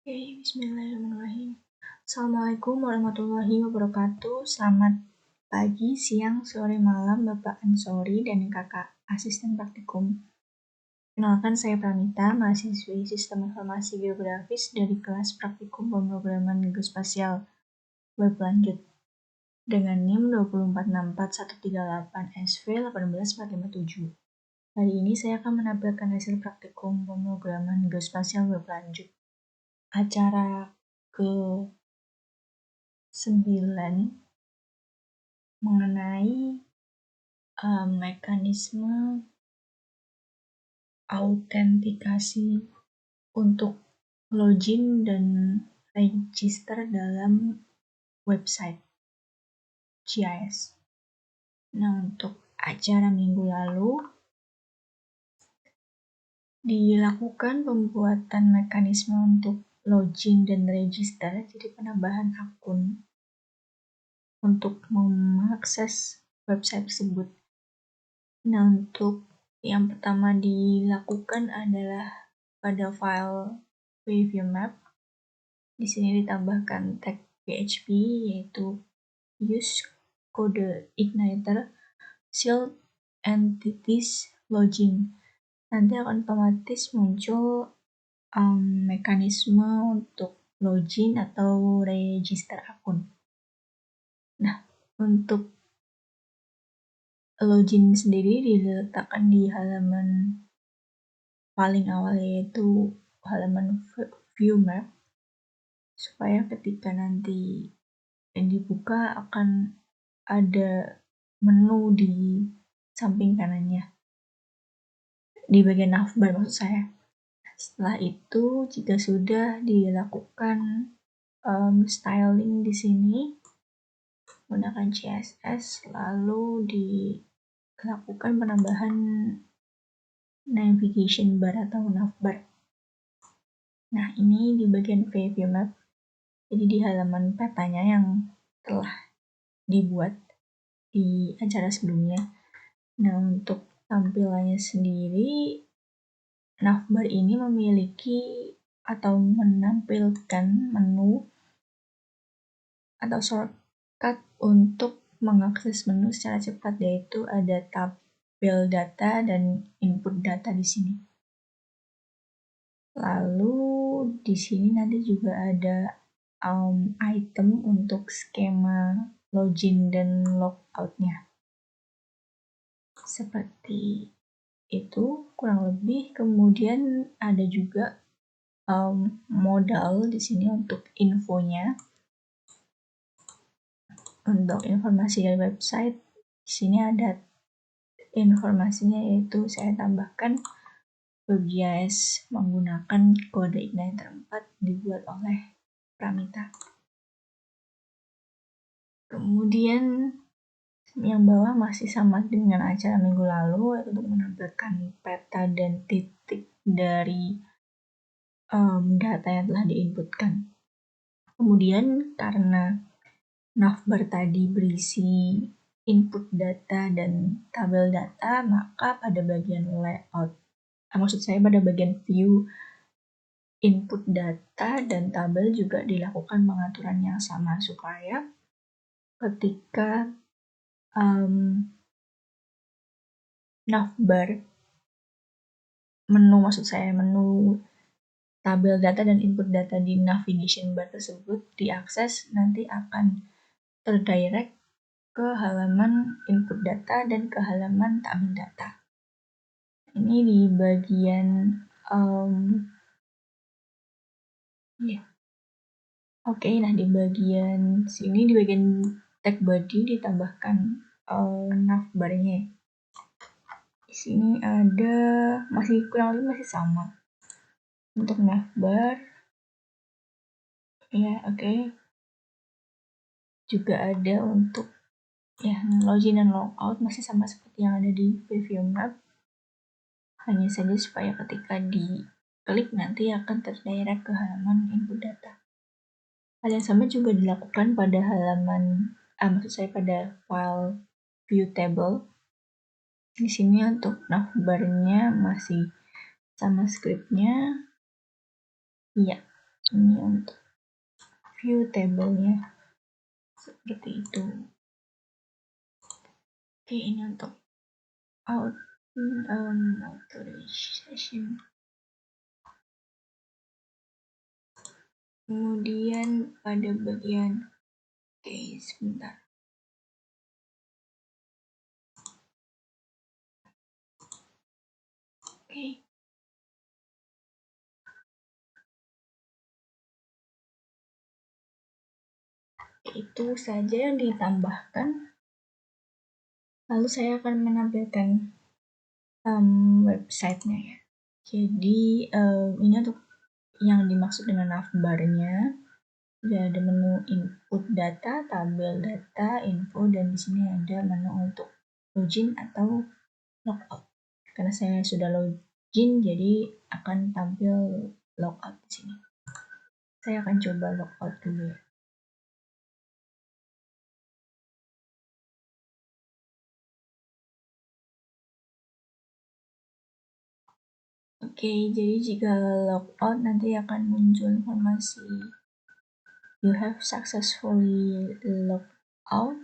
Oke, bismillahirrahmanirrahim. Assalamualaikum warahmatullahi wabarakatuh. Selamat pagi, siang, sore, malam, Bapak Ansori dan Kakak Asisten Praktikum. Kenalkan, saya Pramita, mahasiswi Sistem Informasi Geografis dari kelas Praktikum Pemrograman Geospasial berlanjut dengan NIM 2464138SV 18457. Hari ini saya akan menampilkan hasil praktikum pemrograman geospasial berlanjut. Acara ke-9 mengenai mekanisme autentikasi untuk login dan register dalam website GIS. Nah, untuk acara minggu lalu dilakukan pembuatan mekanisme untuk login dan register, jadi penambahan akun untuk mengakses website tersebut. Nah, untuk yang pertama dilakukan adalah pada file preview map. Di sini ditambahkan tag PHP yaitu use kode igniter shield entities login. Nanti akan otomatis muncul mekanisme untuk login atau register akun. Nah, untuk login sendiri diletakkan di halaman paling awal, yaitu halaman view map, supaya ketika nanti dibuka akan ada menu di samping kanannya, di bagian navbar maksud saya. Setelah itu, jika sudah dilakukan styling di sini menggunakan CSS, lalu dilakukan penambahan navigation bar atau navbar. Nah, ini di bagian preview map, jadi di halaman petanya yang telah dibuat di acara sebelumnya. Nah, untuk tampilannya sendiri, navbar ini memiliki atau menampilkan menu atau shortcut untuk mengakses menu secara cepat, yaitu ada tabel data dan input data di sini. Lalu di sini nanti juga ada item untuk skema login dan logout-nya. Seperti itu kurang lebih. Kemudian ada juga modal di sini untuk infonya. Untuk informasi dari website, di sini ada informasinya, yaitu saya tambahkan GIS menggunakan kode igniter 4 dibuat oleh Pramita. Kemudian yang bawah masih sama dengan acara minggu lalu, yaitu untuk menampilkan peta dan titik dari data yang telah diinputkan. Kemudian karena navbar tadi berisi input data dan tabel data, maka pada bagian layout, maksud saya pada bagian view input data dan tabel juga dilakukan pengaturan yang sama, supaya ketika navbar menu tabel data dan input data di navigation bar tersebut diakses, nanti akan terdirect ke halaman input data dan ke halaman tabel data. Ini di bagian nah di bagian sini, di bagian tag body ditambahkan navbarnya. Di sini ada kurang lebih masih sama untuk navbar. Juga ada untuk login dan logout, masih sama seperti yang ada di preview map. Hanya saja supaya ketika diklik nanti akan terdirect ke halaman input data. Hal yang sama juga dilakukan pada pada file view table. Di sini untuk navbarnya masih sama scriptnya. Ini untuk view tabelnya seperti itu. Oke, ini untuk authorization. Kemudian pada bagian sebentar. Itu saja yang ditambahkan. Lalu saya akan menampilkan websitenya ya. Jadi ini untuk yang dimaksud dengan navbarnya. Sudah ada menu input data, tabel data, info, dan di sini ada menu untuk login atau logout. Karena saya sudah login, jadi akan tampil logout di sini. Saya akan coba logout dulu ya. Oke, jadi jika logout nanti akan muncul informasi you have successfully logged out.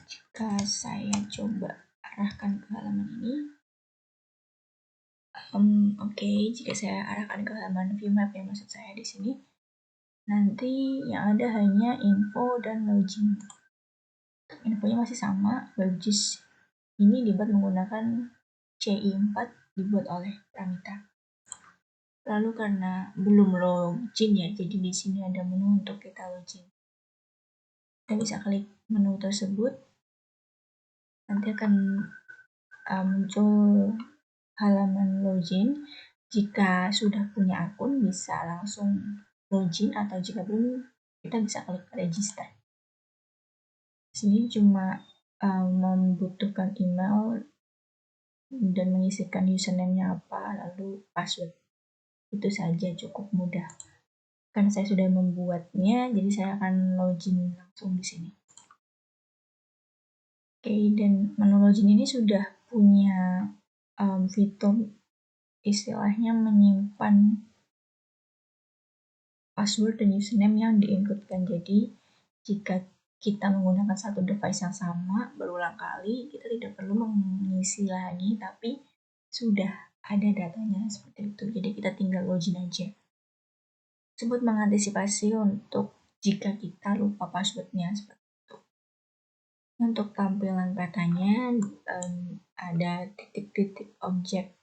Jika saya coba arahkan ke halaman ini, oke, jika saya arahkan ke halaman view map yang maksud saya di sini, nanti yang ada hanya info dan login. Infonya masih sama, WebGIS ini dibuat menggunakan CI4, dibuat oleh Pramita. Lalu karena belum login ya, jadi di sini ada menu untuk kita login. Kita bisa klik menu tersebut, nanti akan muncul halaman login. Jika sudah punya akun bisa langsung login, atau jika belum kita bisa klik register. Sini cuma membutuhkan email dan mengisikan username-nya apa, lalu password. Itu saja, cukup mudah. Karena saya sudah membuatnya, jadi saya akan login langsung di sini. Oke, dan menu login ini sudah punya fitur istilahnya menyimpan password dan username yang diinputkan. Jadi jika kita menggunakan satu device yang sama berulang kali, kita tidak perlu mengisi lagi, tapi sudah ada datanya seperti itu. Jadi kita tinggal login aja. Tersebut mengantisipasi untuk jika kita lupa passwordnya seperti itu. Untuk tampilan petanya ada titik-titik objek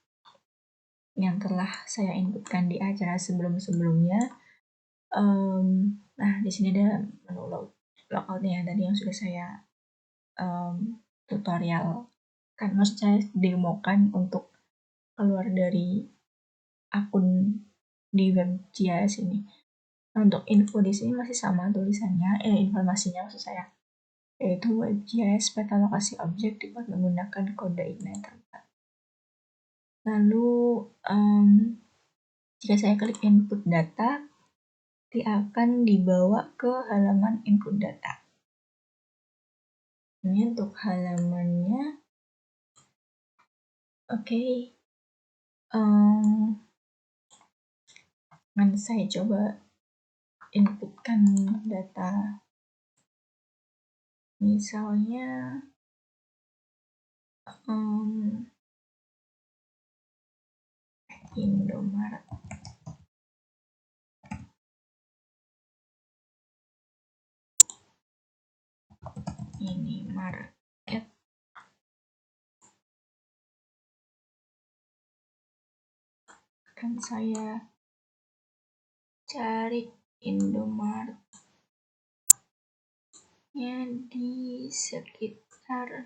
yang telah saya inputkan di acara sebelum-sebelumnya. Nah, di sini ada menu logoutnya tadi yang sudah saya tutorial. Kan maksud saya demokan untuk keluar dari akun di WebGIS ini. Untuk info di sini masih sama tulisannya, informasinya maksud saya, yaitu WebGIS peta lokasi objek dibuat menggunakan kode Igniter. Lalu jika saya klik input data, dia akan dibawa ke halaman input data. Ini untuk halamannya. Oke. Nanti saya coba inputkan data. Misalnya Indomaret. Ini market. Akan saya cari Indomaretnya di sekitar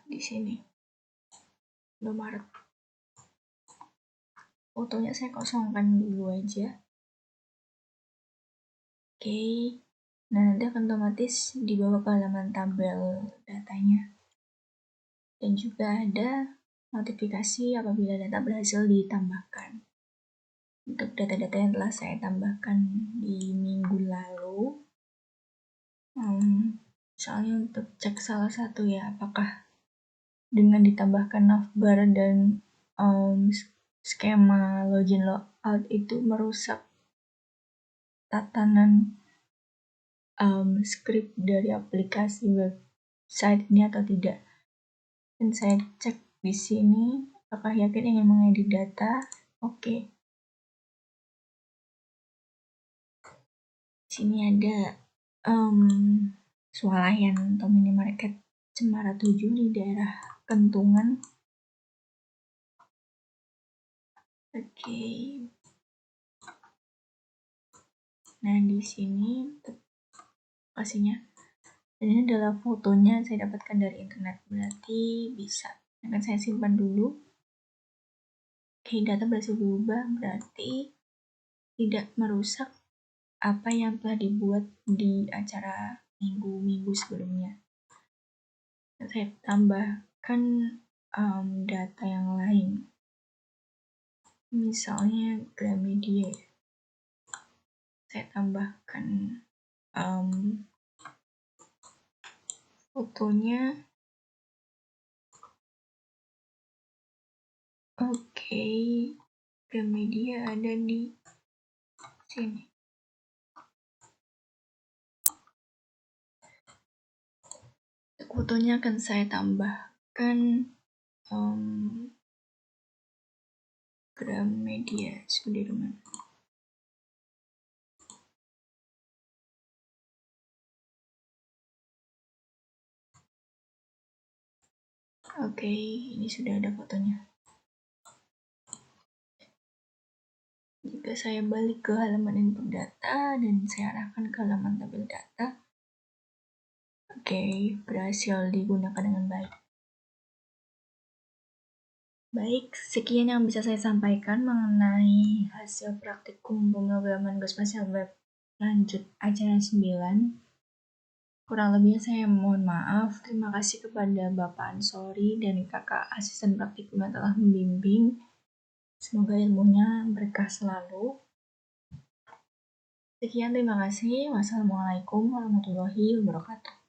di sini. Indomaret. Fotonya saya kosongkan dulu aja. Oke. Nah, nanti akan otomatis dibawa ke halaman tabel datanya. Dan juga ada notifikasi apabila data berhasil ditambahkan. untuk data-data yang telah saya tambahkan di minggu lalu. Soalnya untuk cek salah satu ya, apakah dengan ditambahkan navbar dan skema login logout itu merusak tatanan script dari aplikasi website ini atau tidak. Dan saya cek di sini, apakah yakin ingin mengedit data? Oke. Sini ada swalayan atau minimarket Cemara 7 di daerah Kentungan. Oke. Nah, di sini lokasinya. Dan ini adalah fotonya saya dapatkan dari internet, berarti bisa. Akan saya simpan dulu. Oke, data berhasil berubah, berarti tidak merusak apa yang telah dibuat di acara minggu-minggu sebelumnya. Saya tambahkan data yang lain, misalnya Gramedia. Saya tambahkan fotonya. Oke, Gramedia ada di sini. Fotonya akan saya tambahkan Gramedia Sudirman. Oke, ini sudah ada fotonya. Jika saya balik ke halaman input data dan saya arahkan ke halaman tabel data, oke, berhasil digunakan dengan baik. Baik, sekian yang bisa saya sampaikan mengenai hasil praktikum pemrograman geospasial web lanjut acara 9. Kurang lebihnya saya mohon maaf. Terima kasih kepada Bapak Ansori dan Kakak asisten praktikum yang telah membimbing. Semoga ilmunya berkah selalu. Sekian, terima kasih. Wassalamualaikum warahmatullahi wabarakatuh.